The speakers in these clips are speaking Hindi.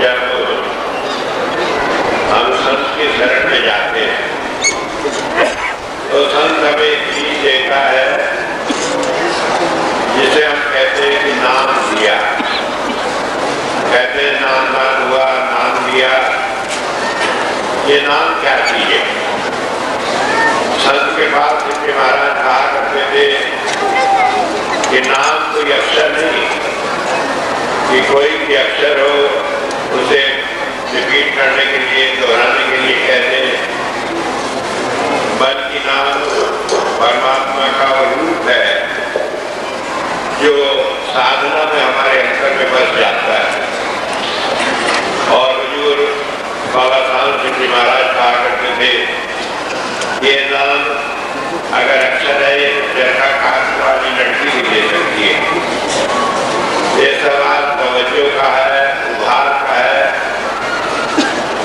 जब हम संत की शरण में जाते हैं तो संत हमें एक चीज देता है जिसे हम कहते हैं कि नाम दिया। कहते हैं नाम दान हुआ, नाम दिया। ये नाम क्या चीज है? संत के पास जिनके महाराज कहा करते थे कि नाम कोई अक्षर नहीं कि कोई भी अक्षर हो उसे रिपीट करने के लिए, दोहराने के लिए कहते हैं, बल्कि नाम परमात्मा का रूप है जो साधना में हमारे अंतर में बस जाता है। और हुजूर बाबा साहब सिंह जी महाराज कहा करते थे ये नाम अगर अक्षर है जैसा कास्ट वाली लड़की भी दे सकती है। ये सवाल तवज्जो का है, उभार का है,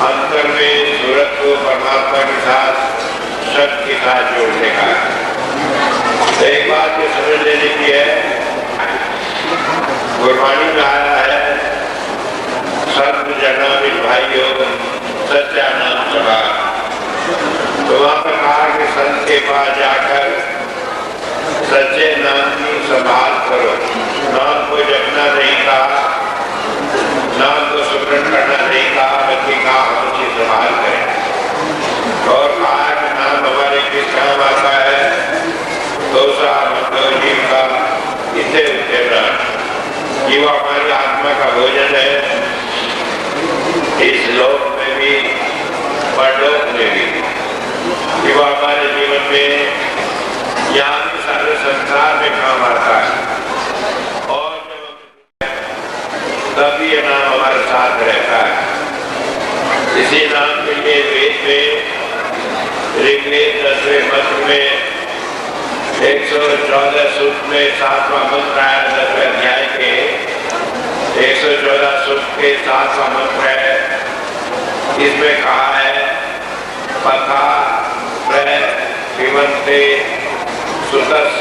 अंतर में सूरत को परमात्मा के साथ, शब्द के साथ जोड़ने का है। तो एक बात ये समझ लेने की है, गुरबाणी में आया है सर्व जना मिल भाइयों सच्चा नाम सभा। तो वहां पर कहा कि संत के पास जाकर सच्चे नाम की संभाल करो। नाम को जपना नहीं कहा, नाम को सुमरण करना नहीं कहा, बल्कि कहा हम उसकी संभाल करें। और कहा कि नाम हमारे किस काम आता है? दोषा मतलब जीव का इसे उठेगा। जीव हमारी आत्मा का भोजन है, इस लोक में भी परलोक में भी। जीव हमारे जीवन में यहाँ भी सारे संसार में काम आता है और तभी ये नाम हमारे साथ रहता है। इसी नाम के लिए वेद में ऋग्वेद 10वें मंत्र में 114 सूक्त में 7वां मंत्र आया। 10वें अध्याय के 114 सूक्त के 7वां मंत्र है। इसमें कहा है पथा विमंते सुतस।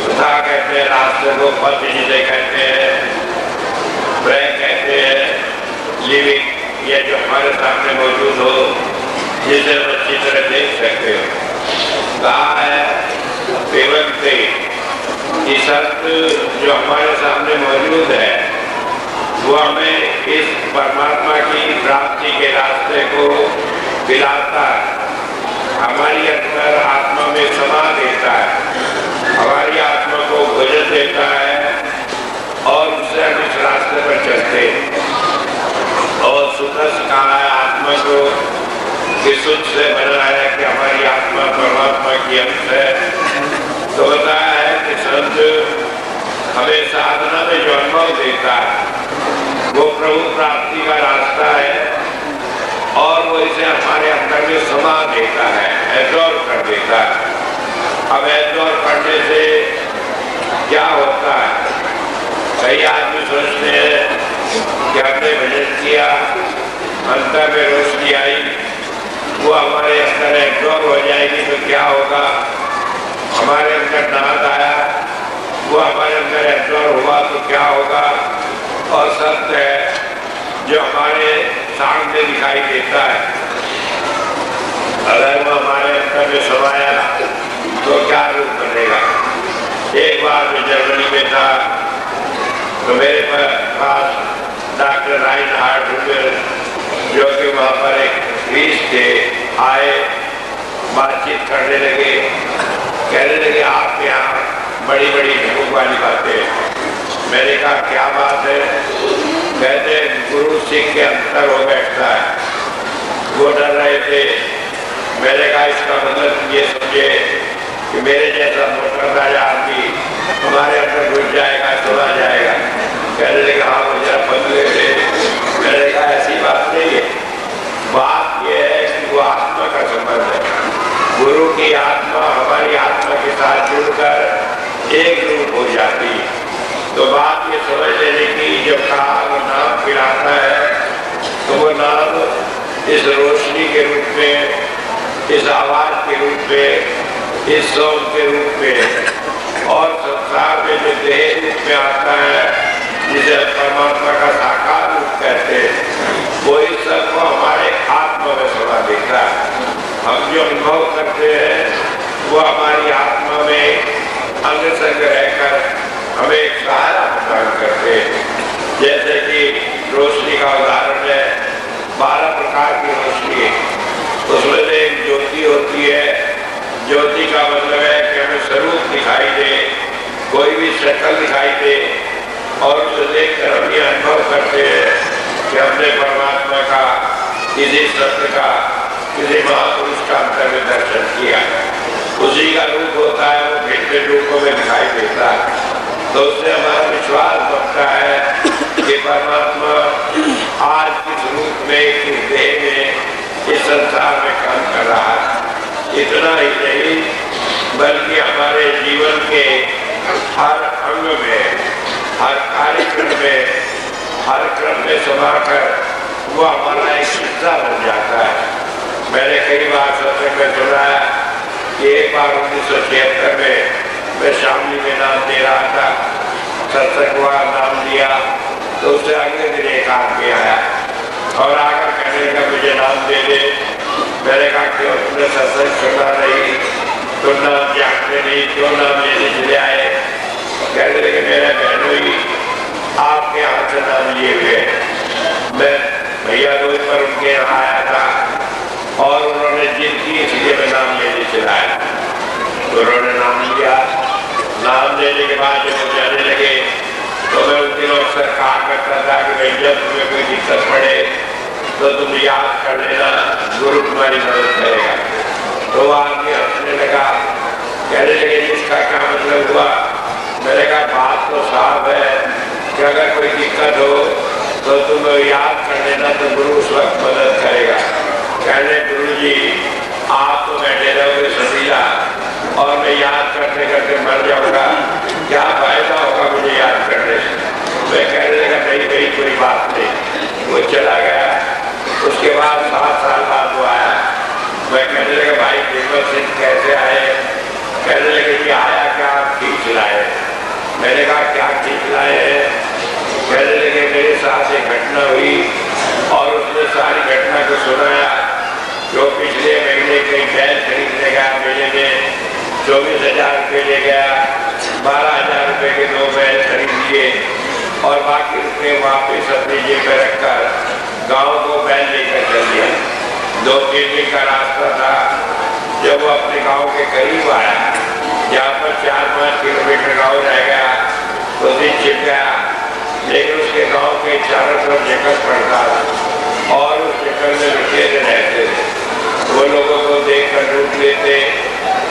सुधा कहते हैं रास्ते को, पथ जिसे कहते हैं, प्रय कहते हैं लिविंग, ये जो हमारे सामने मौजूद हो, जिसे हम अच्छी तरह देख सकते हो। कहा है विमंते कि सत्य जो हमारे सामने मौजूद है वो हमें इस परमात्मा की प्राप्ति के रास्ते को दिलाता है, हमारी अंदर आत्मा में समा देता है, हमारी आत्मा को भोजन देता है और उससे हम इस रास्ते पर चलते हैं। और सुखस कहा है आत्मा को कि सुख से बना है कि हमारी आत्मा परमात्मा की अंश है। तो बताया है कि संत हमें साधना में जो अनुभव देता है वो प्रभु प्राप्ति का रास्ता है और वो इसे हमारे अंदर में समा देता है, एब्जॉर्ब कर देता है। अब एब्जॉर्ब करने से क्या होता है? कई आदमी सोचते हैं कि हमने भजन किया, अंतर में रोशनी आई, वो हमारे अंदर एब्जॉर्ब हो जाएगी तो क्या होगा? हमारे अंदर नाद आया, वो हमारे अंदर एब्जॉर्ब हुआ तो क्या होगा? और सत्य है जो हमारे सामने दिखाई देता है, अगर वो हमारे अंदर में समाया तो क्या रूप बनेगा? एक बार मैं जर्मनी में था तो मेरे पास डॉक्टर राइनहार्ड जो कि वहाँ पर एक ग्रीस थे आए, बातचीत करने लगे, कहने लगे आप यहाँ बड़ी बड़ी झूठ वाली बातें। मैंने कहा क्या बात है? कहते गुरु सिख के अंतर हो बैठता है। वो डर रहे थे। मैंने कहा इसका मतलब ये समझे कि मेरे जैसा मोटरसाइकिल आदमी हमारे अंदर घुस जाएगा, चला जाएगा। कहने लगे हाँ मुझे बदले थे। मैंने कहा ऐसी बात नहीं है, बात यह है कि वो आत्मा का संबंध है। गुरु की आत्मा हमारी आत्मा के साथ जुड़कर एक रूप हो जाती है। तो बात ये समझ लेने की, जब कहा वो नाम खिलाता है तो वो नाम इस रोशनी के रूप में, इस आवाज के रूप में, इस सौंग के रूप में और संसार में जो देह रूप में आता है जिसे परमात्मा का साकार रूप कहते हैं, रोशनी का उदाहरण है। 12 प्रकार की रोशनी है, उसमें से एक ज्योति होती है। ज्योति का मतलब है कि हमें स्वरूप दिखाई दे, कोई भी शक्ल दिखाई दे, और उसे देखकर हम ये अनुभव करते हैं कि हमने परमात्मा का, किसी सत्य का, किसी महापुरुष का अंतर में दर्शन किया। उसी का रूप होता है, वो भिन्न रूपों में दिखाई देता है। तो उससे हमारा विश्वास बढ़ता है कि परमात्मा आज किस रूप में, किस देह में इस संसार में काम कर रहा है। इतना ही नहीं, बल्कि हमारे जीवन के हर अंग में, हर कार्यक्रम में, हर क्रम में समाकर वो हमारा एक हिस्सा बन जाता है। मैंने कई बार सत्संग में सुना है कि एक बार 1976 में मैं शामली में नाम दे रहा था, सत्संग हुआ, नाम दिया, तो उससे अगले दिन एक आदमी आया और आकर कहने का मुझे नाम दे दे। मैंने कहा क्यों, तुमने सत्संग सुना नहीं, तुम नाम जानते नहीं, क्यों नाम लेने चले आए? कहने लगे मेरा बहनोई आपके हाथ से नाम लिए हुए। मैं भैया रोज पर उनके यहाँ आया था और उन्होंने जिनकी इसलिए मैं नाम लेने चला आया। उन्होंने नाम लिया, नाम लेने के बाद जब वो जाने लगे तो मैं उन दिनों अक्सर कहा करता था कि भाई जब तुम्हें कोई दिक्कत पड़े तो तुम याद कर लेना, गुरु तुम्हारी मदद करेगा। तो वो आदमी हंसने लगा, कहने लगे इसका क्या मतलब हुआ? मैंने कहा बात तो साफ है कि अगर कोई दिक्कत हो तो तुम याद कर लेना, तो गुरु उस वक्त मदद करेगा। कहने गुरु जी आप तो बैठे रहोगे सतीला और मैं याद करते करते मर जाऊंगा, क्या फायदा होगा मुझे याद करने से? मैं कहने लगा नहीं भाई कोई बात नहीं। वो चला गया। उसके बाद 7 साल बाद वो आया। मैं कहने लगा भाई निर्मल सिंह कैसे आए? कहने लगे कि आया क्या, खींच लाए। मैंने कहा क्या खींच लाए हैं? कहने लगे मेरे साथ एक घटना हुई और उसने सारी घटना को सुनाया। जो पिछले महीने कहीं बैल खरीदने गया, मेले में 24,000 रुपये ले गया, 12,000 रुपये के 2 बैल खरीद लिए और बाकी रुपये वापिस अपनी जेब में रखकर गांव को बैल लेकर चल दिया। 2-3 दिन का रास्ता था। जब वो अपने गांव के करीब आया, जहाँ पर 4-5 किलोमीटर गांव रह गया, तो दिन छिप गया। लेकिन उसके गांव के चारों तरफ जंगल पड़ता था और उस जंगल में लुटेरे रहते थे। वो लोगों को देखकर लूट लेते।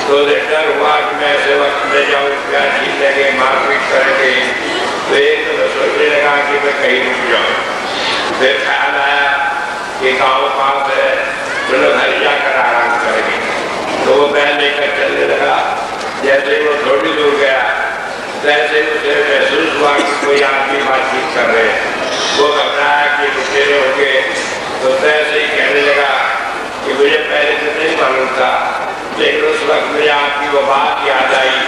तो डर हुआ कि मैं ऐसे वक्त में जाऊँ, क्या चीज लगे, मारपीट करेंगे। तो एक तो मैं सोचने लगा कि मैं कहीं रुक जाऊँ। फिर ख्याल आया कि गाँव पास है, चलो घर जाकर आराम करेंगे। तो वो बैल लेकर चलने लगा। जैसे ही वो थोड़ी दूर गया, तैसे उसे महसूस हुआ कि कोई आदमी बातचीत कर रहे हैं। वो घबराया कि लुटेरे हो गए। तो तैसे ही कहने लगा कि मुझे पहले तो नहीं मालूम था, लेकिन उस वक्त मुझे आपकी वो बात याद आई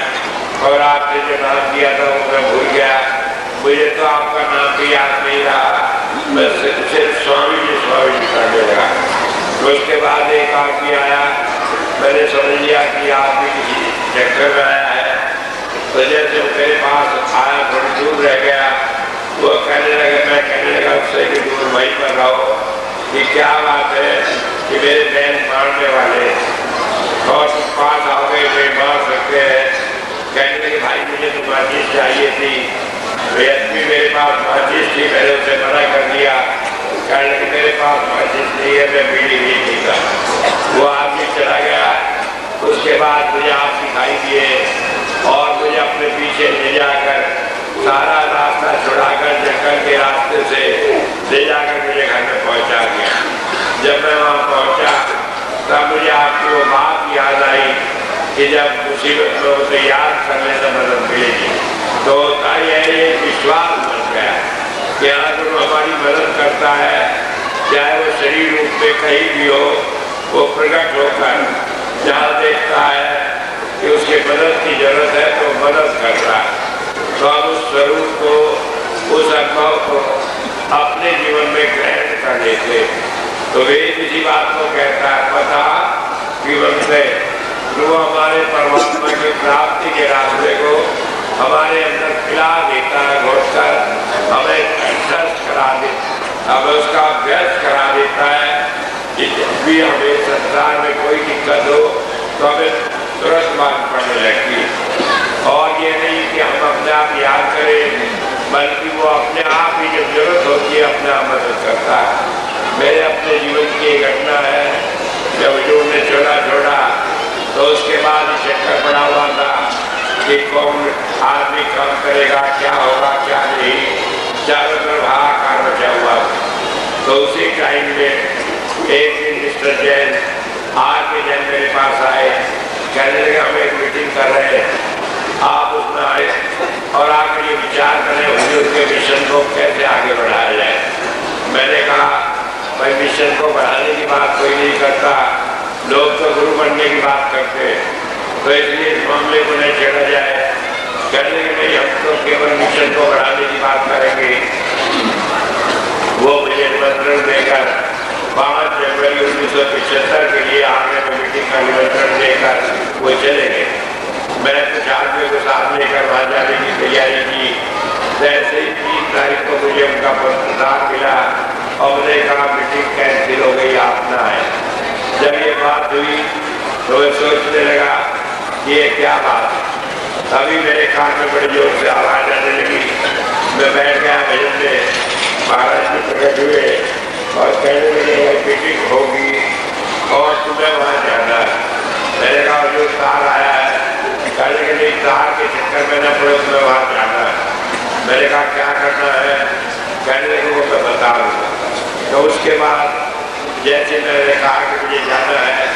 और आपने जो नाम दिया था वो मैं भूल गया। मुझे तो आपका नाम भी याद नहीं रहा, मैं सिर्फ स्वामी जी करने लगा। उसके बाद एक आदमी आया, मैंने समझ लिया कि आप भी किसी चक्कर में आया है। तो जैसे वो मेरे पास आया, थोड़ी दूर रह गया, वो कहने लगा, मैं कहने लगा उससे कि दूर वहीं पर रहो, कि क्या बात है कि मेरे बैल मारने वाले और तुम पास आओ गए, वे मार सकते हैं। कहने लगे भाई मुझे तो माचिस चाहिए थी। भी मेरे पास माचिस थी, मैंने उसे मना कर दिया। कहने लगे मेरे पास माचिस नहीं है, मैं बीड़ी नहीं पीता। वो आदमी चला गया। उसके बाद मुझे आप दिखाई दिए और मुझे अपने पीछे ले जाकर सारा रास्ता छुड़ाकर जंगल के रास्ते से ले जाकर मुझे घर में पहुंचा दिया। जब मैं वहाँ पहुंचा तब मुझे आपकी वो बात याद आई कि जब मुसीबत में उसे याद करने से मदद मिलेगी। तो होता यह एक विश्वास बन गया कि अगर वो हमारी मदद करता है, चाहे वो शरीर रूप में कहीं भी हो, वो प्रकट होकर जहाँ देखता है कि उसके मदद की जरूरत है तो मदद करता है। तो हम उस स्वरूप को, उस अनुभव को अपने जीवन में ग्रहण कर लेते। तो वेद इसी बात को कहता है, पता जीवन से वो हमारे परमात्मा की प्राप्ति के रास्ते को हमारे अंदर खिला देता है, घोट कर हमें दर्श करा देता है। अब उसका अभ्यास करा देता है कि जब भी हमें संसार में कोई दिक्कत हो तो हमें तुरंत मालूम पड़ने लगती। और ये नहीं कि हम अपने आप याद करें, बल्कि वो अपने आप ही जब जरूरत होती है अपने आप मदद करता है। मेरे अपने जीवन की एक घटना है, जब हजूर ने चोला छोड़ा तो उसके बाद ही चक्कर पड़ा हुआ था कि कौन आदमी काम करेगा, क्या होगा क्या नहीं, चारों तरफ हाहाकार मचा हुआ। तो उसी टाइम में एक दिन मिस्टर जैन आके जैन मेरे पास आए, कहने लगे हम एक मीटिंग कर रहे हैं, आप उसमें आए और आकर ये विचार करें हजूर के मिशन को कैसे आगे बढ़ाया जाए। मैंने कहा भाई मिशन को बढ़ाने की बात कोई नहीं करता, लोग तो गुरु बनने की बात करते हैं, तो इसलिए इस मामले को नहीं छेड़ा जाए। कहने लगे नहीं, हम तो केवल मिशन को बढ़ाने की बात करेंगे। वो मुझे निमंत्रण देकर 5 जनवरी 1975 के लिए आगरे में मीटिंग का निमंत्रण देकर वो चले गए। मैंने कुछ आदमी को साथ लेकर वहाँ जाने की तैयारी की। जैसे ही 3 तारीख को मुझे उनका पत्रकार मिला और मैंने कहा मीटिंग कैंसिल हो गई, आप ना आए। जब ये बात हुई तो मैं सोचने लगा कि ये क्या बात है। तभी मेरे कान में बड़ी जोर से आवाज आने लगी। मैं बैठ गया भजन में, महाराज जी प्रकट हुए और कहने लगे मीटिंग होगी और तुम्हें वहाँ जाना है। मैंने कहा जो तार आया है, कहने लगे नहीं तार के चक्कर में न पड़ो, तुम्हें वहाँ जाना है। मैंने कहा क्या करना है, कहने लगे वो मैं बता दूँगा। तो उसके बाद जैसे मैंने कहा कि मुझे जाना है,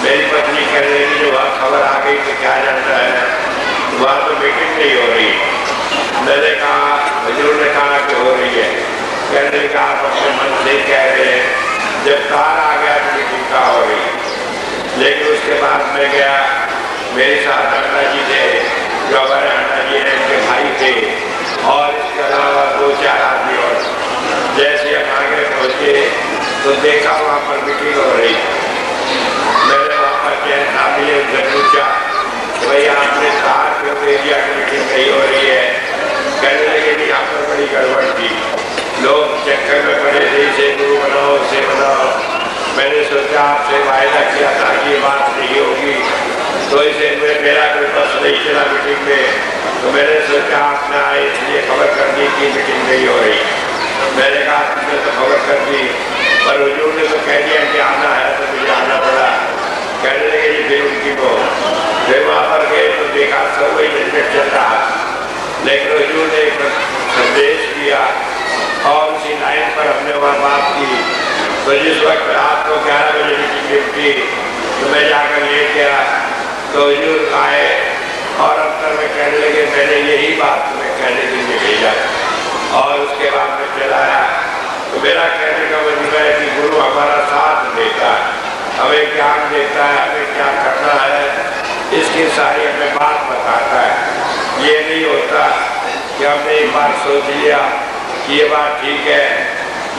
मेरी पत्नी कहने लगी जो वहाँ खबर आ गई तो क्या जानना है, वहाँ तो मीटिंग नहीं हो रही। मैंने कहा हजूर ने कहा कि हो रही है। कहने लगा आप अपने मन से कह रहे हैं, जब तार आ गया तो मीटिंग का हो रही। लेकिन उसके बाद मैं गया, मेरे साथ अण्णा जी थे, जो हमारे अण्णा जी हैं उनके भाई थे, और इसके अलावा 2-4 आदमी और। जैसे हम आगे पहुँचे तो देखा वहाँ पर मीटिंग हो रही। मैंने वहाँ पर जैन साहब ने उनसे पूछा भाई आपने तार क्यों दे दिया कि मीटिंग नहीं हो रही है। कहने लगे कि यहाँ पर बड़ी गड़बड़ थी, लोग चक्कर में पड़े थे, इसे गुरु बनाओ उसे बनाओ। मैंने सोचा आपसे वायदा किया था कि ये बात नहीं होगी, तो इसे मेरा कोई बस नहीं चला मीटिंग में, तो मैंने सोचा आपने आए इसलिए खबर कर दी कि मीटिंग नहीं हो रही। मैंने कहा तुमने तो खबर कर दी, पर हजूर ने तो कह दिया कि आना है तो मुझे आना पड़ा। कहने लगे जी फिर उनकी वो फिर वहाँ पर गए तो देखा सब वही झंझट चल रहा, लेकिन हजूर ने एक संदेश दिया और उसी लाइन पर हमने वहाँ बात की। तो जिस वक्त रात को 11 बजे मीटिंग उठी तो मैं जाकर लेट गया, तो हजूर आए और अंतर में कहने लगे मैंने यही बात तुम्हें कहने के लिए भेजा। और उसके बाद मैं चला आया। तो मेरा कहने का मतलब है कि गुरु हमारा साथ देता है, हमें ज्ञान देता है, हमें क्या करना है इसकी सारी हमें बात बताता है। ये नहीं होता कि हमने एक बार सोच लिया कि ये बात ठीक है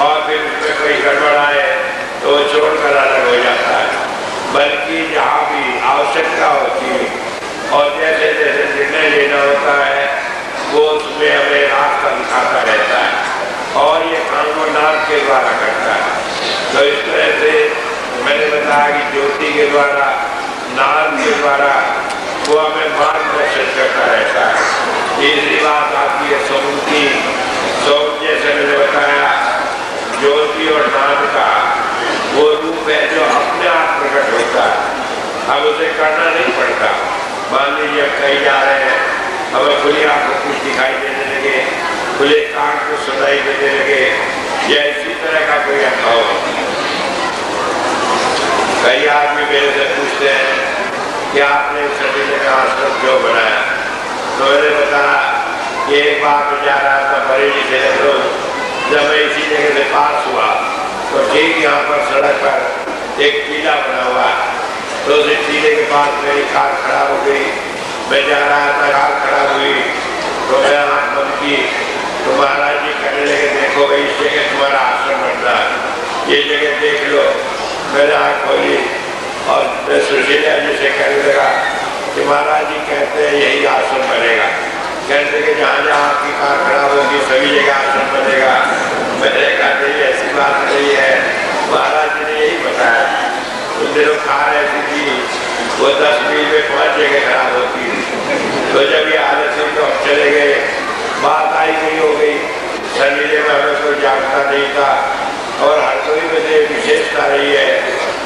और फिर उसमें कोई गड़बड़ आए तो छोड़ कर अलग हो जाता है। बल्कि जहाँ भी आवश्यकता होती है और जैसे जैसे निर्णय लेना होता है वो उसमें हमें रास्ता दिखाता रहता है और ये काम वो नाम के द्वारा करता है। तो इस तरह से मैंने बताया कि ज्योति के द्वारा नाम के द्वारा वो हमें मार्गदर्शन करता रहता है। तीसरी बात आती है सोम की। सोम जैसे मैंने बताया ज्योति और नाम का वो रूप है जो अपने आप प्रकट होता है, अब उसे करना नहीं पड़ता। मान लीजिए अब कहीं जा रहे हैं, हमें खुली आंख को कुछ दिखाई देने लगे, खुले कान को सुनाई देने लगे, या इसी तरह का कोई अनुभव। कई आदमी मेरे से पूछते हैं कि आपने सतीले का आश्रम क्यों बनाया। तो मैंने बताया कि एक बार मैं जा रहा था बरेली से लखनऊ, जब मैं इसी जगह से पास हुआ तो ठीक यहाँ पर सड़क पर एक टीला बना हुआ है, तो उस टीले के पास मेरी कार खराब हो गई। मैं जा रहा था, कार खराब हुई तो मैं आँख बंद की तो महाराज जी कहने लगे देखो भाई इस जगह तुम्हारा आश्रम बनता है, ये जगह देख लो। मैंने आँख खोली और मैं सुशीला जी से कहने लगा कि महाराज जी कहते हैं यही आश्रम बनेगा। कहते कि जहाँ जहाँ आपकी कार खराब होगी सभी जगह आश्रम बनेगा। मैंने कहा नहीं दिनों कार ऐसी थी वो 10 मील में 5 जगह खराब होती थी। तो जब ये हालत थी तो हम चले गए, बात आई गई हो गई। शनिदेव में हमें कोई जानता नहीं था और हरदोई में से विशेषता रही है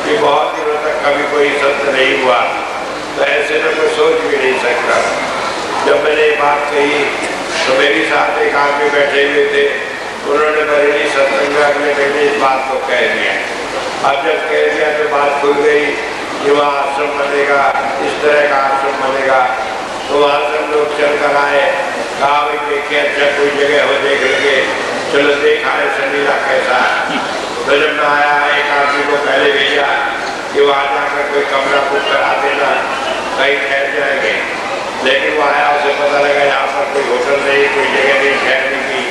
कि बहुत दिनों तक कभी कोई संत नहीं हुआ, तो ऐसे में कोई सोच भी नहीं सकता। जब मैंने ये बात कही तो मेरे साथ एक आदमी बैठे हुए थे, उन्होंने बरेली सत्संग में अगले महीने इस बात को कह दिया। अब जब कह दिया तो बात खुल गई कि वहाँ आश्रम बनेगा, इस तरह का आश्रम बनेगा। तो वहाँ से हम लोग चल कर आए, कहा भाई देखिए अच्छा कोई जगह हो देख लेंगे, चलो देखा है समीरा कैसा है। तो जब मैं आया एक आदमी को पहले भेजा कि वहाँ जाकर कोई कमरा बुक करा देना, कहीं ठहर जाएंगे। लेकिन वो आया, उसे पता लगा यहाँ पर कोई होटल नहीं, कोई जगह नहीं ठहरने की।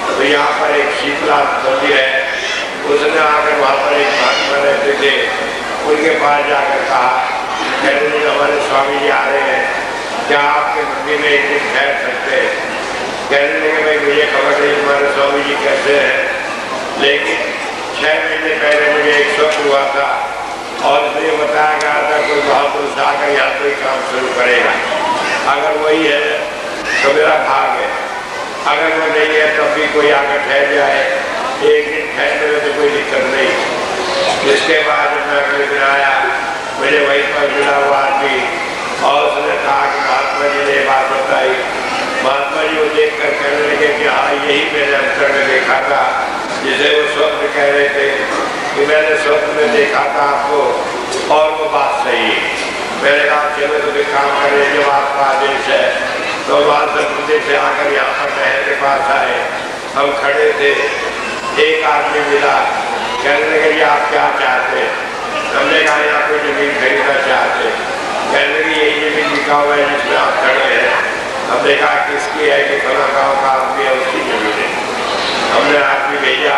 तो यहाँ पर एक शीतला मंदिर है, उसने आकर वहाँ पर एक महात्मा रहते थे, उनके पास जाकर कहा, कहते हैं हमारे स्वामी जी आ रहे हैं, क्या आपके मंदिर में एक दिन ठहर सकते हैं? कहने लगे भाई मुझे खबर नहीं हमारे स्वामी जी कैसे हैं, लेकिन 6 महीने पहले मुझे एक स्वप्न हुआ था और मुझे बताया गया था कोई महापुरुष आकर यहाँ कोई काम शुरू करेगा। अगर वही है तो मेरा भाग है, अगर वो नहीं है तब भी कोई आकर ठहर जाए, एक दिन ठहरने में तो कोई दिक्कत नहीं। इसके बाद मैं अगले दिन आया, मुझे वहीं पर मिला हुआ आदमी और उसने कहा कि महात्मा जी ने बात बताई। महात्मा जी को देख कर कहने लगे कि हाँ यही मैंने अंतर में देखा था, जिसे वो स्वप्न कह रहे थे कि मैंने स्वप्न में देखा था आपको और वो बात सही है। मैंने कहा चलो तो भी काम करें, जब आपका आदेश है। तो वहाँ से मंदिर से आकर यहाँ पर नहर के पास आए, हम खड़े थे, एक आदमी मिला, कहने लगे आप क्या चाहते हैं? हमने कहा यहाँ कोई जमीन खरीदना चाहते। कहने लगे यही जमीन बिका हुआ है जिसमें आप खड़े हैं। हमने कहा किसकी है? कि फला गाँव का आदमी है, उसकी जमीन है। हमने आदमी भेजा,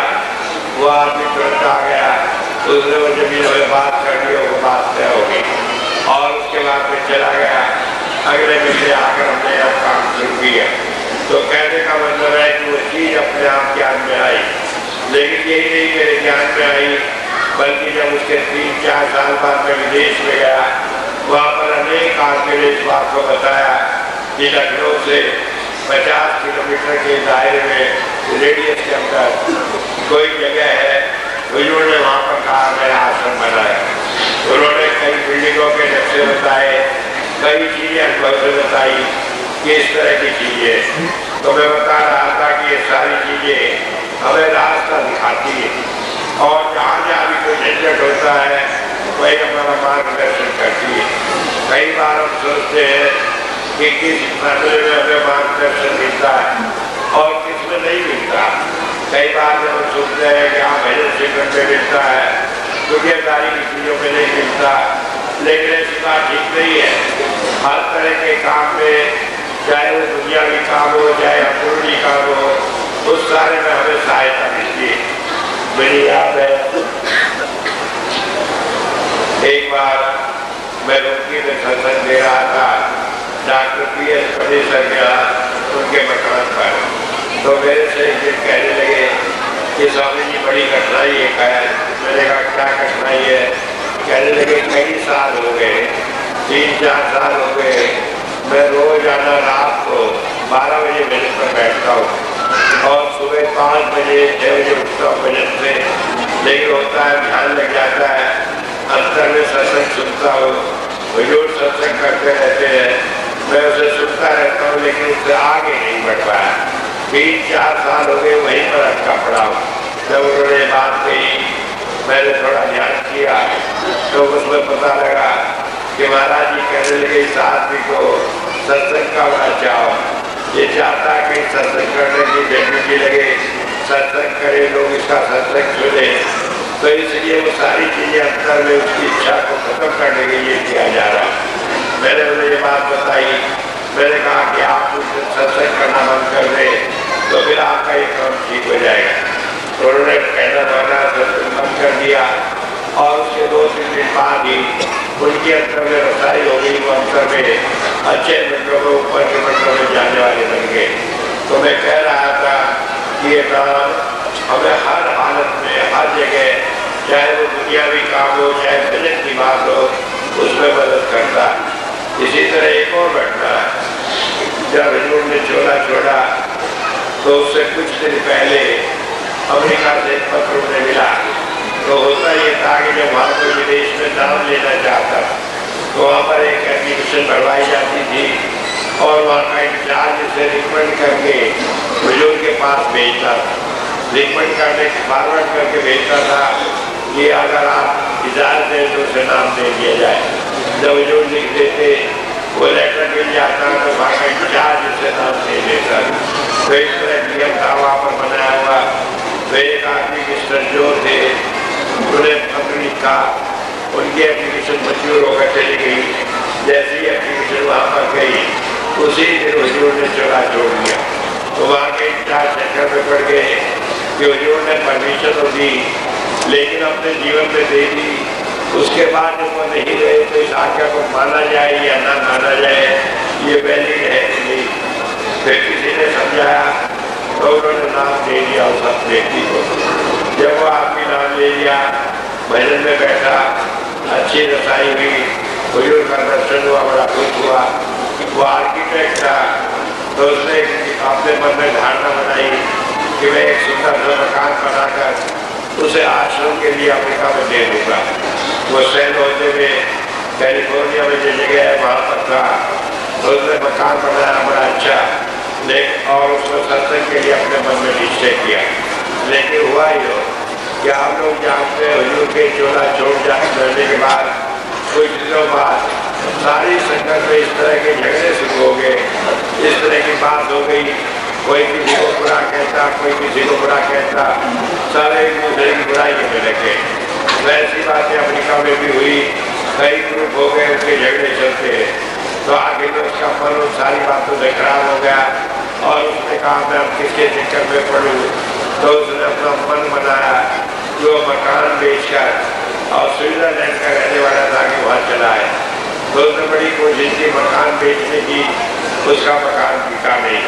वो आदमी तुरंत आ गया, उसने वो जमीन हमें बात कर दी, वो बात तय हो गई और उसके बाद में चला गया। अगले महीने आकर हमने अब काम शुरू किया। तो कहने का मतलब है कि वो चीज़ अपने आप ज्ञान में आई, लेकिन यही नहीं मेरे ज्ञान में आई, बल्कि जब उसके 3-4 साल बाद मैं विदेश में गया, वहाँ पर अनेक आदमी ने इस बात को बताया कि लखनऊ से 50 किलोमीटर के दायरे में रेडियस के अंदर कोई जगह है, उन्होंने वहाँ पर कहा मेरा आश्रम बनाया। उन्होंने कई बिल्डिंगों के नक्शे बताए, कई चीज़ें अनुभव से बताई कि इस तरह की चीज़ें। तो मैं बता रहा था कि ये सारी चीज़ें हमें रास्ता दिखाती है और जहाँ जहाँ भी कोई झंझट होता है वही हमारा मार्गदर्शन करती है। कई बार हम सोचते हैं कि किस मामले में हमें मार्गदर्शन मिलता है और किस में नहीं मिलता। कई बार जब हम सोचते हैं कि हाँ भजन सीखने में मिलता है, दुनियादारी की चीज़ों में नहीं मिलता, लेकिन ऐसी बात ठीक नहीं है। हर तरह के काम में, चाहे वो दुनियावी काम हो चाहे अंदरूनी काम हो, उस सारे में हमें सहायता मिलती है। मुझे याद है एक बार मैं रुड़की में सत्संग दे रहा था, डॉक्टर PS पटेसर गया उनके मकान पर। तो मेरे से एक दिन कहने लगे कि स्वामी जी बड़ी कठिनाई है। मैंने कहा क्या कठिनाई है? कहने लगे कई साल हो गए, 3-4 साल हो गए, मैं रोजाना रात को 12 बजे भजन पर बैठता हूँ और सुबह 5 बजे 6 बजे उठता हूँ भजन से। लेकिन होता है ध्यान लग जाता है, अंतर में सत्संग सुनता हूँ, हुजूर सत्संग करते रहते हैं, मैं उसे सुनता रहता हूँ, लेकिन उससे आगे नहीं बढ़ पाया। 3-4 साल हो गए वहीं पर अटका पड़ा हूँ। जब उन्होंने बात कही, मैंने थोड़ा ध्यान किया तो उसमें पता लगा कि महाराज जी कहने लगे इस आदमी को सत्संग का बड़ा चाव, ये चाहता है कि सत्संग करने की बेटी लगे, सत्संग करे, लोग इसका सत्संग सुने। तो इसलिए वो सारी चीज़ें अंतर में उसकी इच्छा को खत्म करने के लिए किया जा रहा है। मैंने उन्हें ये बात बताई, मैंने कहा कि आप उस सत्संग करना बंद कर दें तो फिर आपका ये काम ठीक हो जाएगा। तो उन्होंने कहना माना, सत्संग बंद कर दिया और उसके 2-3 दिन बाद ही उनके अंतर में रसाई हो गई। वो अंतर में अच्छे मंडलों को ऊपर के मंडलों में जाने वाले बन गए। तो मैं कह रहा था कि ये काम हमें हर हालत में, हर जगह, चाहे वो दुनियावी काम हो चाहे भजन की बात हो उसमें मदद करता। इसी तरह एक और घटना, जब हुजूर ने चोला छोड़ा तो उससे कुछ दिन पहले अमेरिका से एक पत्र उन्हें मिला। तो होता ये था कि जब वहाँ कोई विदेश में नाम लेना चाहता तो वहाँ पर एक एप्लीकेशन भरवाई जाती थी और वहाँ का इंचार्ज उसे रिकमेंड करके हुजूर के पास भेजता था। रिकमेंड करने फॉरवर्ड करके भेजता था कि अगर आप इजाज़त दें तो उसे नाम दे दिया जाए। जब हुजूर लिख देते वो लेटर मिल जाता तो वहाँ का इंचार्ज उसे नाम दे देता। तो इस तरह नियम था वहाँ पर बनाया हुआ। तो एक आदमी मिस्टर जो थे उन्हें पत्र लिखा, उनकी एप्लीकेशन मंजूर होकर चली गई। जैसी एप्लीकेशन वहाँ पर गई उसी दिन हुजूर ने चोला छोड़ दिया। तो वहाँ के इंचार्ज चक्कर में पड़ गए कि हुजूर ने परमिशन तो दी लेकिन अपने जीवन में दे दी, उसके बाद जब वो नहीं रहे तो इस आज्ञा को माना जाए या ना माना जाए, ये वैलिड है कि नहीं। फिर किसी ने समझाया तो उन्होंने नाम दे दिया उस व्यक्ति को। जब वो आदमी नाम ले लिया, भजन में बैठा, अच्छी रसाई हुई, हुजूर का दर्शन हुआ, बड़ा खुश हुआ। वो आर्किटेक्ट था तो उसने अपने मन में धारणा बनाई कि मैं एक सुंदर सा मकान बनाकर उसे आश्रम के लिए अमेरिका में दे दूँगा। वो सैन होते हुए कैलिफोर्निया में जो जगह है वहाँ पर था तो उसने मकान बनाया बड़ा अच्छा, लेकिन और उसको सत्संग के लिए अपने मन में निश्चय किया। लेकिन हुआ ही हो कि आप लोग जानते हैं हुजूर के चोला छोड़ जाने के बाद कुछ दिनों बाद सारी संगत में इस तरह के झगड़े शुरू हो गए। इस तरह की बात हो गई, कोई किसी को बुरा कहता, कोई किसी को बुरा कहता, सारे एक दूसरे की बुराई में लगे। वैसी बातें अमेरिका में भी हुई, कई ग्रुप हो गए, उनके झगड़े चलते हैं। तो आगे तो उसका मन उन सारी बातों से खराब हो गया और उसने कहा मैं अब किसके चक्कर में पड़ूँ। तो उसने अपना मन बनाया जो मकान बेचकर और स्विट्जरलैंड का रहने वाला था कि वहाँ चला है। तो उसने बड़ी कोशिश की मकान बेचने की, उसका मकान बिका नहीं।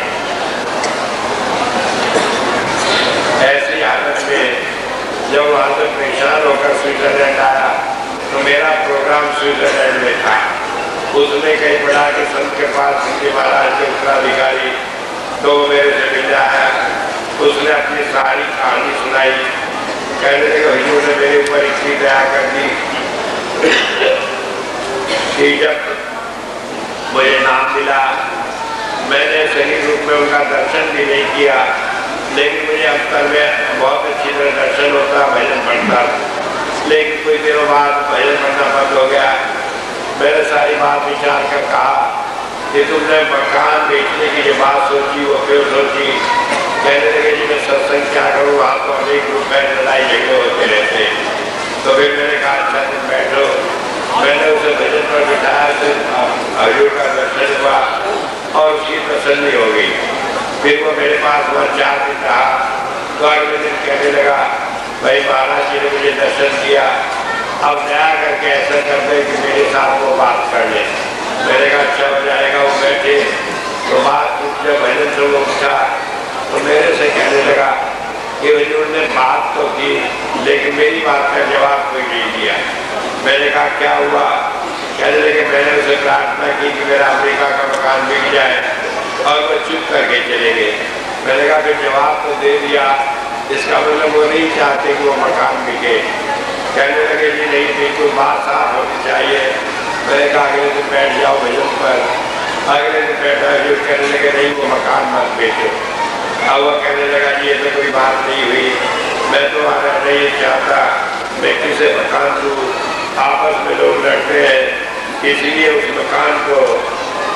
ऐसी हालत में जब वहाँ से परेशान होकर स्विट्जरलैंड आया तो मेरा प्रोग्राम स्विट्जरलैंड में था। उसने कहीं पढ़ा कि संत के पास सिंधी महाराज के उत्तराधिकारी, तो वो मेरे से मिल आया। उसने अपनी सारी कहानी सुनाई, कहने लगे हुजूर ने मेरे ऊपर इतनी दया कर दी कि जब मुझे नाम मिला मैंने सही रूप में उनका दर्शन भी नहीं किया, लेकिन मुझे अंतर में बहुत अच्छी तरह दर्शन होता, भजन पढ़ता। लेकिन कुछ दिनों बाद भजन पढ़ना बंद हो गया। मैंने सारी बात विचार कर कहा कि तुमने मकान बेचने की जो बात सोची वो क्यों सोची। कहने लगे जी मैं सत्संग क्या करूँ, वहाँ तो अनेक रूप में लड़ाई झगड़े होते रहते। तो फिर मैंने कहा अच्छा तुम बैठो। मैंने उसे भजन पर बिठाया, हुजूर का दर्शन हुआ और उसकी तसल्ली हो गई। फिर वो मेरे पास वह 4 दिन रहा। तो अगले दिन कहने लगा भाई महाराज जी ने मुझे दर्शन किया, अब दया करके ऐसा कर दे कि मेरे साथ वो बात कर ले। मैंने कहा अच्छा हो जाएगा। वो बैठे तो बात जब भजन से वो उठा तो मेरे से कहने लगा कि हुजूर ने बात तो की लेकिन मेरी बात का जवाब कोई नहीं दिया। मैंने कहा क्या हुआ। कहने लगे मैंने उसे प्रार्थना की कि मेरा अमेरिका का मकान बिक जाए और वो चुप करके चले गए। मैंने कहा फिर जवाब तो दे दिया, इसका मतलब वो नहीं चाहते कि वो मकान बिके। कहने लगे जी नहीं बिल्कुल बात साफ होनी चाहिए। मैंने कहा अगले दिन बैठ जाओ भजन पर। अगले दिन बैठा जो कहने लगे नहीं वो मकान मत बेचो। अब वो कहने लगा जी ये तो कोई बात नहीं हुई, मैं तो आना नहीं चाहता, मैं किसे मकान दूँ, आपस में लोग लड़ते हैं, इसीलिए उस मकान को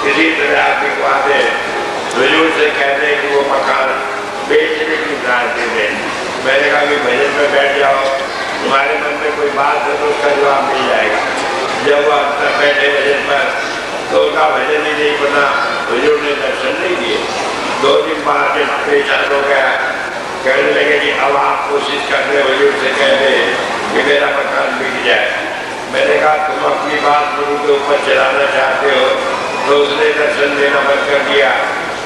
किसी तरह आप बिकवा दें, हुजूर से कह दें कि वो मकान बेचने की गारंटी दें। मैंने कहा कि भजन में बैठ जाओ, तुम्हारे मन में कोई बात है तो उसका जवाब मिल जाएगा। जब वो अंदर बैठे भजन पर तो उनका भजन ही नहीं बना, हुजूर ने दर्शन नहीं दिए। 2 दिन बाद जब परेशान हो गया, कहने लगे कि अब आप कोशिश कर रहे हुजूर से कह दे कि मेरा मकान बिक जाए। मैंने कहा तुम अपनी बात गुरु के ऊपर चलाना चाहते हो। तो उसने दर्शन देना बंद कर दिया।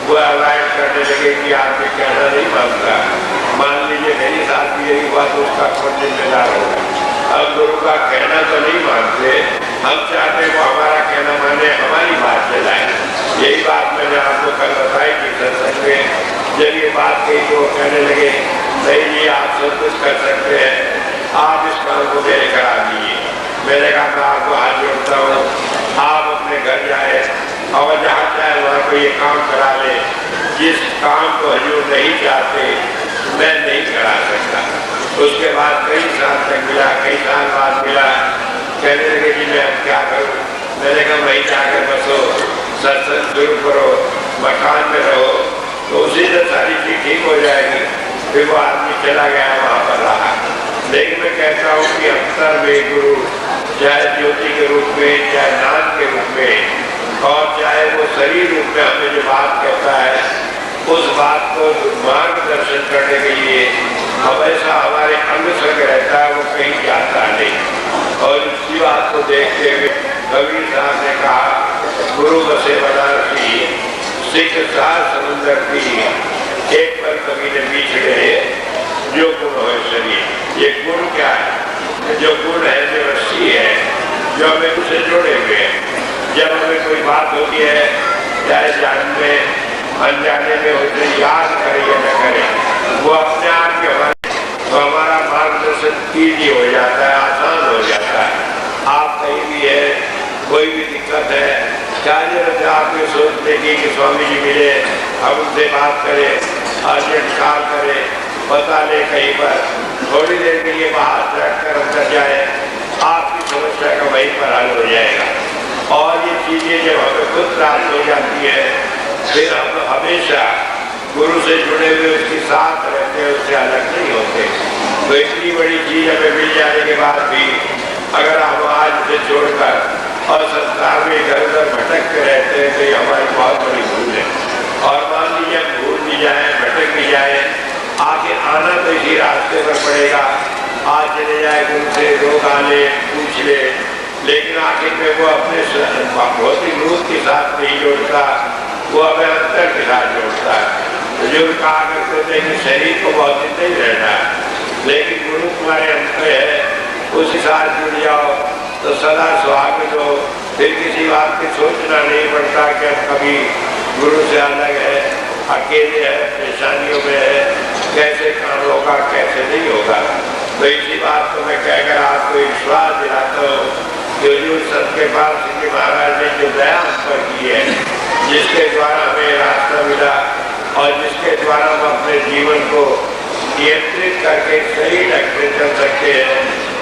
वो अवॉइड करने लगे कि आपने कहना नहीं मानता, मान लीजिए मेरी साथ भी यही हुआ तो उसका कौन जिम्मेदार होगा। अब गुरु का कहना तो नहीं मानते, हम चाहते वो हमारा कहना माने, हमारी बात चलाए। यही बात मैंने आपको कल बताई कि सत्संग में जब ये बात कही तो वो कहने लगे नहीं जी आप सब कुछ कर सकते हैं, आप इस काम को मेरे करा दीजिए। मैंने कहा मैं आपको हाथ जोड़ता हूँ, आप अपने घर जाए और जहाँ चाहे वहाँ को ये काम करा ले। जिस काम को हजूर नहीं चाहते मैं नहीं करा सकता। उसके बाद कई साल तक मिला, कई साल बाद मिला, कहने लगे कि मैं क्या करूँ। मैंने कहा वहीं जाकर बसो, सत्संग शुरू करो, मकान में रहो, तो उसी से सारी चीज ठीक हो जाएगी। फिर वो आदमी चला गया, वहाँ पर रहा। लेकिन मैं कहता हूँ कि अक्सर में गुरु चाहे ज्योति के रूप में, चाहे नाम के रूप में, और चाहे वो शरीर रूप में हमें जो बात कहता है, उस बात को मार्गदर्शन करने के लिए हमेशा हमारे अंग संग रहता है, वो कहीं जाता नहीं। और इसी बात को देखते हुए कबीर साहब ने कहा गुरु बसे बनारसी सिख सार समुद्र की, एक पर कभी ने बिछड़े जो गुण हो शरीर। ये गुण क्या है? जो गुण है जो रस्सी है, जो हमें उसे जोड़े हुए हैं। जब हमें कोई बात होती है, चाहे जान में अनजाने में उसे याद करे या न करे, वो अपने आप के हमारे तो हमारा मार्गदर्शन ईजी हो जाता है, आसान हो जाता है। आप कहीं भी है, कोई भी दिक्कत है, चाहे आप ये सोचते कि स्वामी जी मिले, हम उनसे बात करें, अर्जेंट कॉल करें, बता ले कहीं पर, थोड़ी देर के लिए बाहर रखकर अंदर जाए, आपकी समस्या का वहीं पर हल हो जाएगा। और ये चीज़ें जब हमें खुद प्राप्त हो जाती है, फिर हम हमेशा गुरु से जुड़े हुए उसके साथ रहते हैं, उससे अलग नहीं होते। तो इतनी बड़ी चीज़ हमें मिल जाने के बाद भी अगर हम आज से छोड़कर और संसार में इधर उधर भटकते रहते हैं, तो ये हमारी बहुत बड़ी भूल है। और मान लीजिए हम भूल भी जाए, भटक भी जाए, आगे आना तो इसी रास्ते पर पड़ेगा। आज चले जाए गुरु से रोग आ ले, पूछ ले, लेकिन आखिर में वो अपने भौतिक रूप के साथ नहीं जोड़ता, वो हमें अंतर के साथ जोड़ता है। बुजुर्ग कहा करते थे कि शरीर को बहुत दिन नहीं रहना, लेकिन गुरु तुम्हारे अंतर है, उसी साथ जुड़ जाओ तो सदा स्वागत हो। फिर किसी बात की सोचना नहीं पड़ता कि अब कभी गुरु से अलग है, अकेले है, परेशानियों में है, कैसे काम होगा कैसे नहीं होगा। तो इसी बात को मैं कहकर आपको विश्वास दिलाता हूँ कि हजूर सबके पास श्री महाराज ने जो दया हम पर की है, जिसके द्वारा हमें रास्ता मिला और जिसके द्वारा हम अपने जीवन को नियंत्रित करके सही ढंग से चल सकते हैं,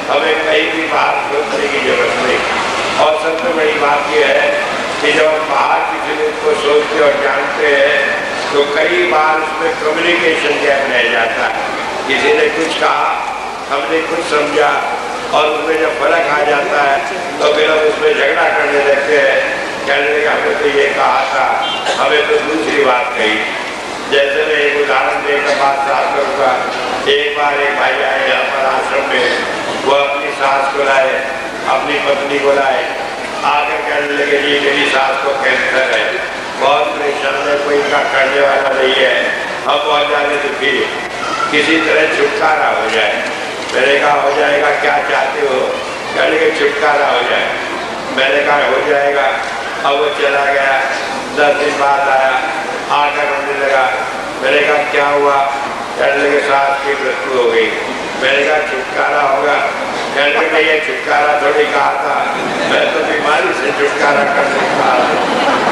हमें कहीं भी बाहर सोचने की जरूरत नहीं। और सबसे बड़ी बात यह है कि जब हम बाहर किसी चीज को सोचते और जानते हैं, तो कई बार उसमें कम्युनिकेशन गैप रह जाता है। किसी ने कुछ कहा, हमने कुछ समझा, और उसमें जब फर्क आ जाता है तो फिर हम उसमें झगड़ा करने लगते हैं, कहने लगे हमें तो ये कहा था, हमें तो दूसरी बात कही। जैसे मैं एक उदाहरण देकर बात साफ करूँगा। एक बार एक भाई आए यहाँ पर आश्रम में, वो अपनी सास को लाए, अपनी पत्नी को लाए, आकर कहने लगे जी मेरी सास को कैंसर है, बहुत परेशान है, कोई इनका करने वाला नहीं है, हम बहुत जाने तो फिर किसी तरह छुटकारा हो जाए। मैंने कहा हो जाएगा, क्या चाहते हो? कहने के छुटकारा हो जाए। मैंने कहा हो जाएगा। अब वो चला गया, 10 दिन बाद आया, आकर रोने लगा। मैंने कहा क्या हुआ? कहने लगे सास की मृत्यु हो गई। मैंने कहा छुटकारा होगा? कहने लगे ये छुटकारा थोड़ी कहा था, मैं तो बीमारी से छुटकारा करने का।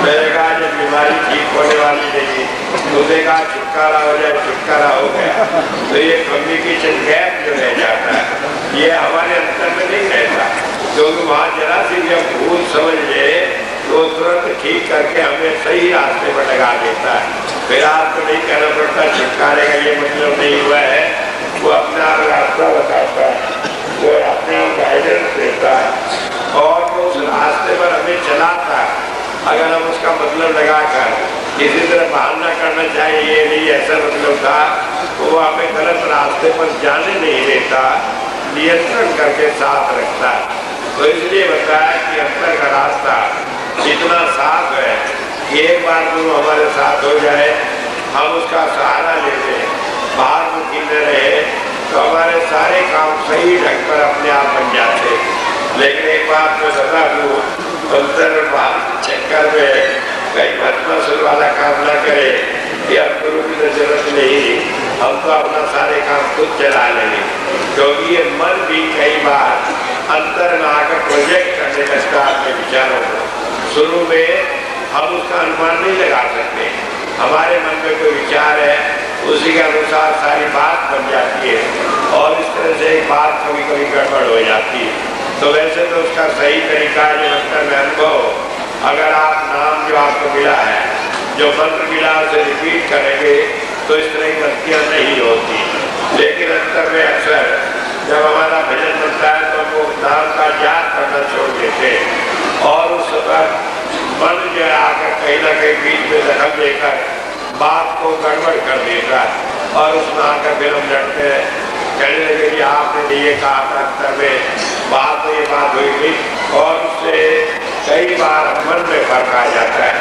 मैंने कहा जब बीमारी ठीक होने वाली नहीं, तुमने कहा छुटकारा हो जाए, छुटकारा हो गया। तो ये कम्युनिकेशन गैप जो रह जाता है, ये हमारे अंतर में नहीं रहता, क्योंकि वहाँ जरा सी जब भूल समझ ले तो तुरंत ठीक करके हमें सही रास्ते पर लगा देता है। फिर आपको नहीं कहना पड़ता छुटकारे का ये मतलब नहीं हुआ है, वो अपना रास्ता बताता है, वो अपने गाइडेंस देता है और वो उस रास्ते पर हमें चलाता है। अगर हम उसका मतलब लगाकर किसी तरह बहाना करना चाहिए ये नहीं ऐसा मतलब था, तो वो हमें गलत रास्ते पर जाने नहीं देता, नियंत्रण करके साथ रखता है। तो इसलिए बताया कि अंतर का रास्ता इतना साफ है कि एक बार गुरु हमारे साथ हो जाए, हम उसका सहारा ले लें, बाहर मुखी न रहे, तो हमारे सारे काम सही ढंग पर अपने आप बन जाए। लेकिन एक बात मैं बता दूं, अंतर चक्कर में कहीं भस्मासुर वाला काम ना करे कि अब गुरु की तो जरूरत नहीं, हम तो अपना सारे काम खुद चला लेंगे। क्योंकि ये मन भी कई बार अंतर में आकर प्रोजेक्ट करने लगता है अपने विचारों को। शुरू में हम उसका अनुमान नहीं लगा सकते, हमारे मन में कोई विचार है उसी के अनुसार सारी बात बन जाती है और इस तरह से एक बात कभी कभी गड़बड़ हो जाती है। तो वैसे तो उसका सही तरीका है, जो अंतर में अनुभव, अगर आप नाम जो आपको मिला है, जो मंत्र मिला उसे रिपीट करेंगे तो इस तरह की गलतियाँ नहीं होती। लेकिन अंतर में अक्सर जब हमारा भजन बनता है तो वो नाम का याद करना छोड़ देते और उस वक्त मन जो आकर कहीं ना कहीं बीच में दखल देकर बात को गड़बड़ कर देता है और उसमें आकर फिर हम लड़ते हैं, कहने लगे कि आपने ये कहा था अंतर में, बात तो ये बात हुई थी और उससे कई बार मन में फर्क आ जाता है।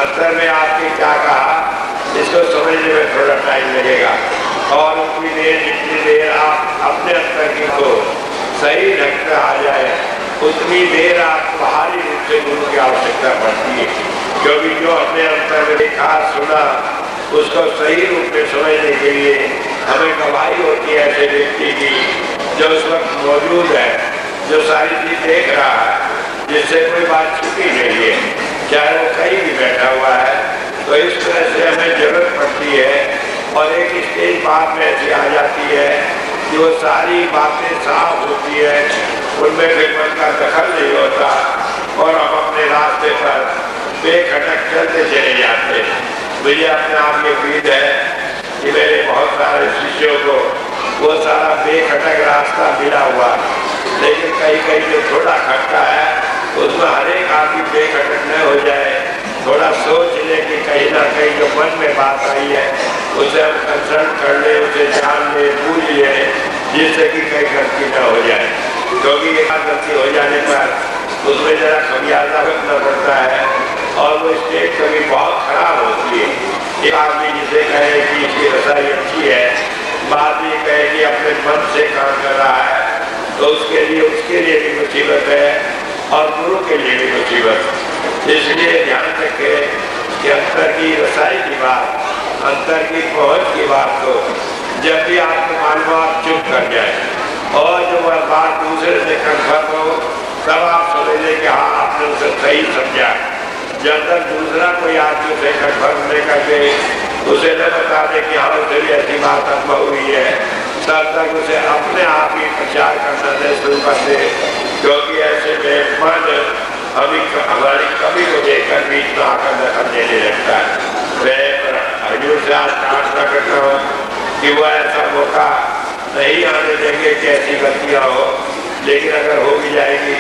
अंतर में आपने क्या कहा इसको समझने में थोड़ा टाइम लगेगा और उतनी देर जितनी देर आप अपने अंतर की को सही ढंग से आ जाए उतनी देर आपको बाहरी रूप से गुरु की आवश्यकता पड़ती है। क्योंकि जो हमने अंतर में देखा सुना उसको सही रूप में समझने के लिए हमें गवाही होती है ऐसे व्यक्ति की जो उस वक्त मौजूद है, जो सारी चीज देख रहा है, जिससे कोई बात छुपी नहीं है, चाहे वो कहीं भी बैठा हुआ है। तो इस तरह से हमें जरूरत पड़ती है और एक स्टेज बात में ऐसी आ जाती है कि वो सारी बातें साफ होती है, उनमें फिर मन का दखल नहीं होता और हम अपने रास्ते पर बेखटक चलते चले जाते हैं। मुझे अपने आप ये उम्मीद है कि मेरे बहुत सारे शिष्यों को वो सारा बेखटक रास्ता मिला हुआ, लेकिन कहीं कहीं जो थोड़ा खटका है उसमें हर एक आदमी बेखटक न हो जाए, थोड़ा सोच ले कि कहीं ना कहीं जो मन में बात आई है उसे हम कंसल्ट कर ले, उसे जान ले, बूझ ले, जिससे कि कहीं गलती न हो जाए। क्योंकि एक गलती हो जाने पर उसमें जरा खमियाजा रखना पड़ता है और वो स्टेट कभी बहुत खराब होती है। एक आदमी जिसे कहे कि इसकी रसाई अच्छी है, बाद में कहे कि अपने मन से काम कर रहा है, तो उसके लिए भी मुसीबत है और गुरु के लिए भी मुसीबत। इसलिए ध्यान रखें कि अंतर की रसाई की बात, अंतर की पहुंच की बात को जब भी आपको मालूम आप चुप कर जाए और जो वह बात दूसरे से कंफर्म हो तब आप समझ लें कि हाँ आपने उसे सही समझा। जब तक दूसरा कोई आदमी उसे कंफर्म नहीं करके उसे न बता दे कि हाँ उसे भी ऐसी बात अनुभव हुई है, तब तक उसे अपने आप ही प्रचार करना नहीं शुरू कर दे। क्योंकि ऐसे में मन हमारी कमी को देखकर बीच में आकर दखल देने लगता है। मैं हजूर से आज प्रार्थना करता हूँ कि वह ऐसा मौका नहीं आने देंगे कि ऐसी गलतियाँ हो, लेकिन अगर हो भी जाएगी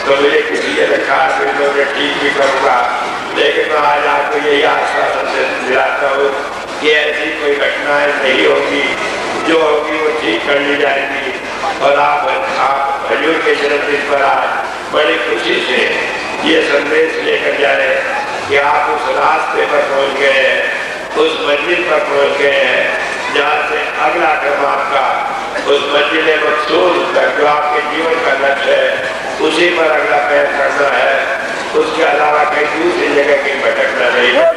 तो मुझे किसी ने रखा फिर मैं ठीक भी करूँगा। लेकिन मैं आज आपको यही आश्वासन से दिलाता हूँ कि ऐसी कोई घटनाएं नहीं होगी, जो होगी वो ठीक कर ली जाएगी। और आप हजूर के जन्मदिन पर आज बड़ी खुशी से ये संदेश लेकर जाए कि आप उस रास्ते पर पहुँच गए हैं, उस मंजिल पर पहुँच गए हैं जहाँ से अगला कदम आपका उस मंजिल मकसूद तक जो आपके जीवन का लक्ष्य है उसी पर अगला पैर करना है। उसके अलावा कहीं दूसरी जगह कहीं भटकना नहीं है।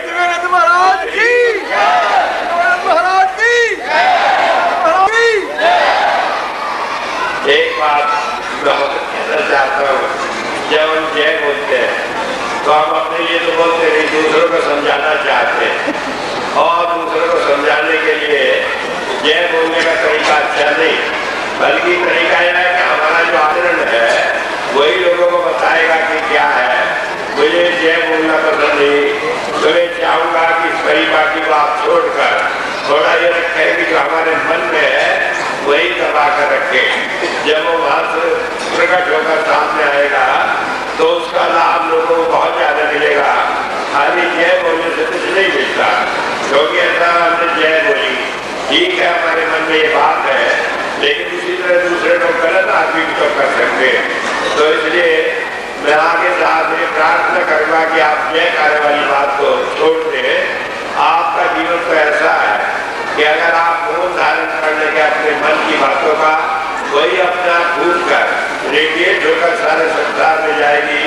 एक बात मैं कहना चाहता हूँ, जब हम जय बोलते हैं तो हम अपने लिए तो बोलते नहीं, दूसरों को समझाना चाहते हैं और दूसरों को समझाने के लिए जय बोलने का तरीका अच्छा नहीं, बल्कि तरीका यह है कि हमारा जो आचरण है वही लोगों को बताएगा कि क्या है। मुझे जय बोलना पसंद नहीं, तो मैं चाहूँगा कि इस परिपाटी को आप छोड़कर थोड़ा ये रखें कि जो हमारे मन में है वही दबा कर रखें। जब वो वहाँ से प्रकट होकर सामने आएगा तो उसका लाभ लोगों को बहुत ज़्यादा मिलेगा। खाली जय बोलने से कुछ नहीं मिलता, क्योंकि ऐसा हमने जय बोली, ठीक है हमारे मन में ये बात है, लेकिन उसी तरह दूसरे लोग गलत आदमी भी तो कर सकते हैं। तो इसलिए मैं आगे साथ में प्रार्थना करूँगा कि आप जय कार्य वाली बात को छोड़ दें। आपका जीवन तो ऐसा है कि अगर आप मौन धारण कर लेंगे अपने मन की बातों का, वही अपने आप भूल कर रेडिएट होकर सारे संसार में जाएगी,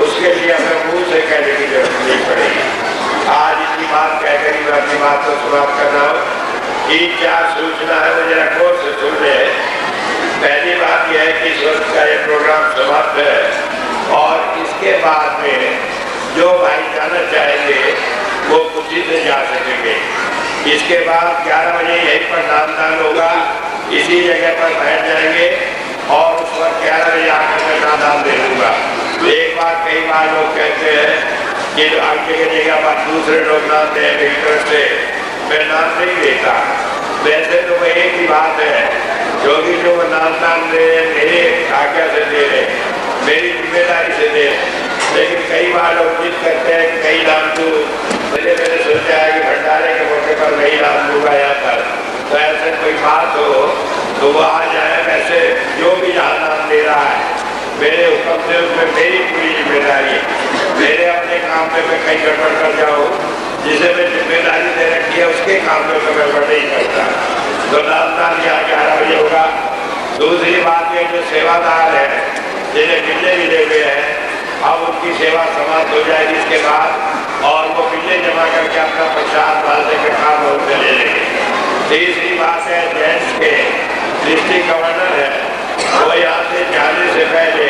उसके लिए हमें मुंह से कहने की जरूरत नहीं पड़ेगी। आज इतनी बात कहकर मैं अपनी बात को समाप्त कर रहा हूँ। 3-4 सूचना है, वो जरा गौर से सुन ले। पहली बात यह है कि इस वक्त का ये प्रोग्राम समाप्त है और इसके बाद में जो भाई जाना चाहेंगे वो खुशी से जा सकेंगे। इसके बाद 11 बजे यहीं पर नामदान होगा, इसी जगह पर बैठ जाएंगे और उस वक्त 11 बजे आकर मैं नामदान दे दूंगा। एक बार कई बार लोग कहते हैं कि आगे की जगह पर दूसरे लोग नाम दें, इंटरेस्ट से मैं नाम नहीं देता। वैसे तो वह एक ही बात है, क्योंकि जो नामदान दे मेरे आज्ञा से दे रहे, मेरी जिम्मेदारी से दे। लेकिन कई बार लोग जिद करते हैं कि कई नाम दूँ, मैंने सोचा है कि भंडारे के मौके पर नहीं नाम दूंगा यहाँ पर, तो ऐसे कोई बात हो तो वो आ जाए। वैसे जो भी जहाँ नाम दे रहा है मेरे हुक्म से, उसमें मेरी पूरी जिम्मेदारी है। मेरे अपने काम में मैं कहीं गड़बड़ कर जाऊँ, जिसे मैं जिम्मेदारी दे रखी है उसके काम में तो गड़बड़ नहीं करता। तो नामदान यहाँ 11 बजे होगा। दूसरी बात ये, जो सेवादार है जिन्हें बिल्ले मिले हुए हैं, अब उनकी सेवा समाप्त हो जाएगी इसके बाद, और वो बिल्ले जमा करके अपना प्रसाद बांधने का काम उनसे ले लेंगे। तीसरी बात है, जेंट्स के डिस्ट्रिक्ट गवर्नर है, वो यहाँ से जाने से पहले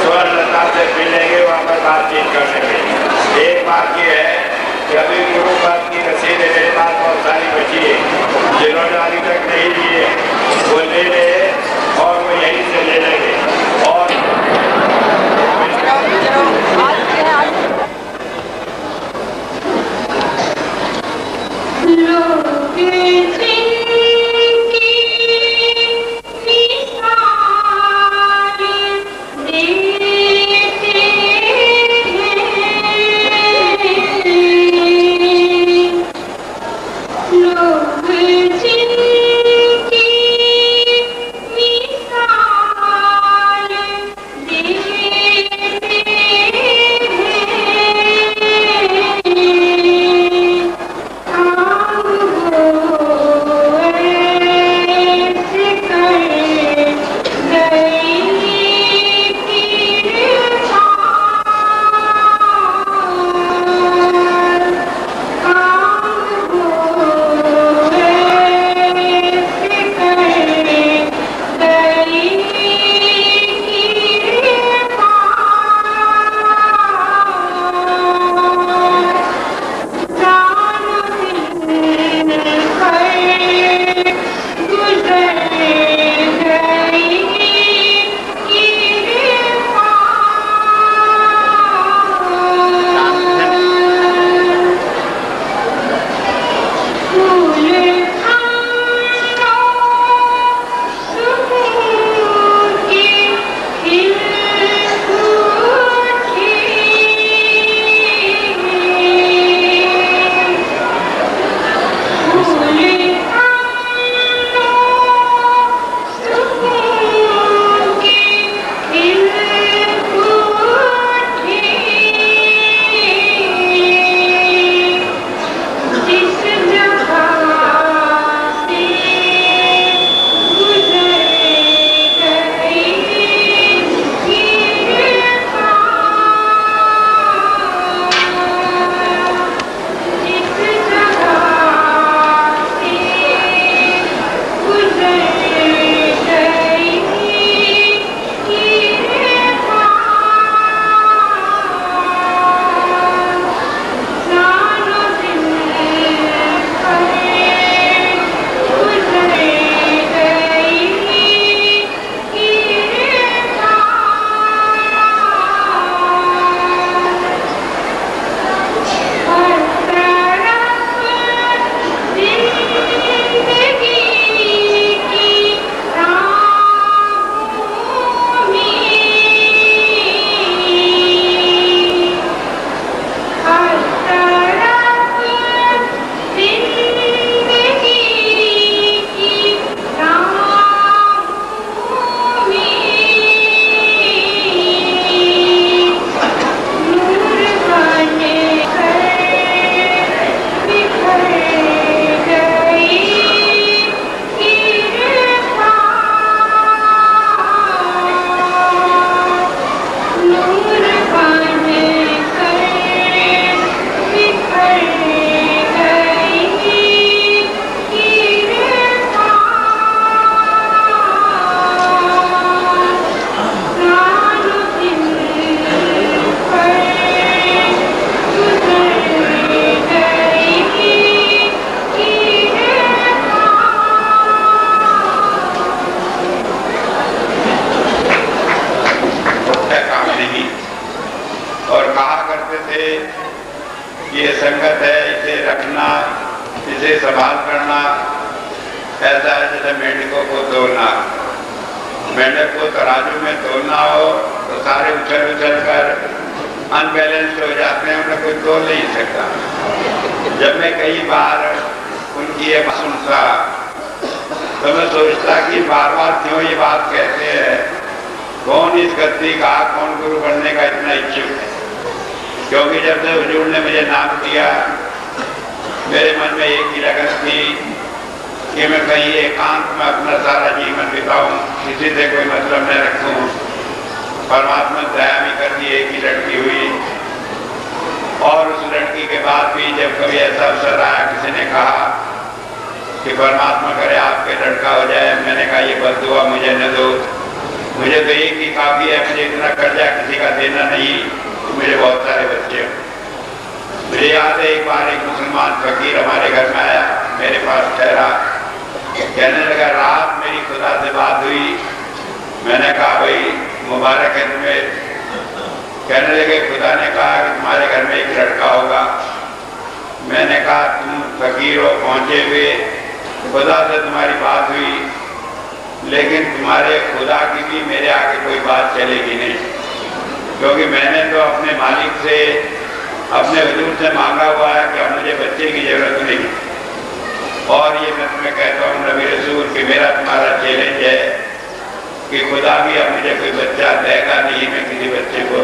स्वर्णलता से मिलेंगे, वहाँ पर बातचीत कर सकेंगे। एक बात ये है कि अभी गुरु पाठ की रसीदें मेरे पास बहुत सारी बची है, जिन्होंने अभी तक नहीं लिए वो ले ले और वो यहीं से ले लेंगे। और लोग ये संगत है, इसे रखना, इसे संभाल करना ऐसा है जैसे मेंढकों को तोलना। मेंढक को तराजू में तोलना हो तो सारे उछल उछल कर अनबैलेंस हो जाते हैं, उन्हें कोई तोल नहीं सकता। जब मैं कई बार उनकी ये बात सुनता तो मैं सोचता कि बार बार क्यों ये बात कहते हैं, कौन इस गति का, कौन गुरु बनने का इतना इच्छुक है। क्योंकि जब से हुजूर ने मुझे नाम दिया, मेरे मन में एक ही लगन थी कि मैं कहीं एकांत में अपना सारा जीवन बिताऊं, किसी से कोई मतलब न रखूं। परमात्मा दया भी कर दी, एक ही लड़की हुई, और उस लड़की के बाद भी जब कभी ऐसा अवसर आया, किसी ने कहा कि परमात्मा करे आपके लड़का हो जाए, मैंने कहा ये बद्दुआ मुझे न दो, मुझे तो एक ही काफी है, मुझे इतना कर्जा किसी का देना नहीं, मुझे बहुत सारे बच्चे। मुझे याद है एक बार एक मुसलमान फकीर हमारे घर में आया, मेरे पास ठहरा, कहने लगा रात मेरी खुदा से बात हुई। मैंने कहा भाई मुबारक है तुम्हें। कहने लगे खुदा ने कहा कि तुम्हारे घर में एक लड़का होगा। मैंने कहा तुम फकीर हो, पहुंचे हुए, खुदा से तुम्हारी बात हुई, लेकिन तुम्हारे खुदा की भी मेरे आगे कोई बात चलेगी नहीं, क्योंकि मैंने तो अपने मालिक से, अपने हुजूर से मांगा हुआ है कि अब मुझे बच्चे की जरूरत नहीं। और ये मैं तुम्हें कहता हूँ नबी रसूल कि मेरा तुम्हारा चैलेंज है कि खुदा भी अब मुझे कोई बच्चा देगा नहीं, मैं किसी बच्चे को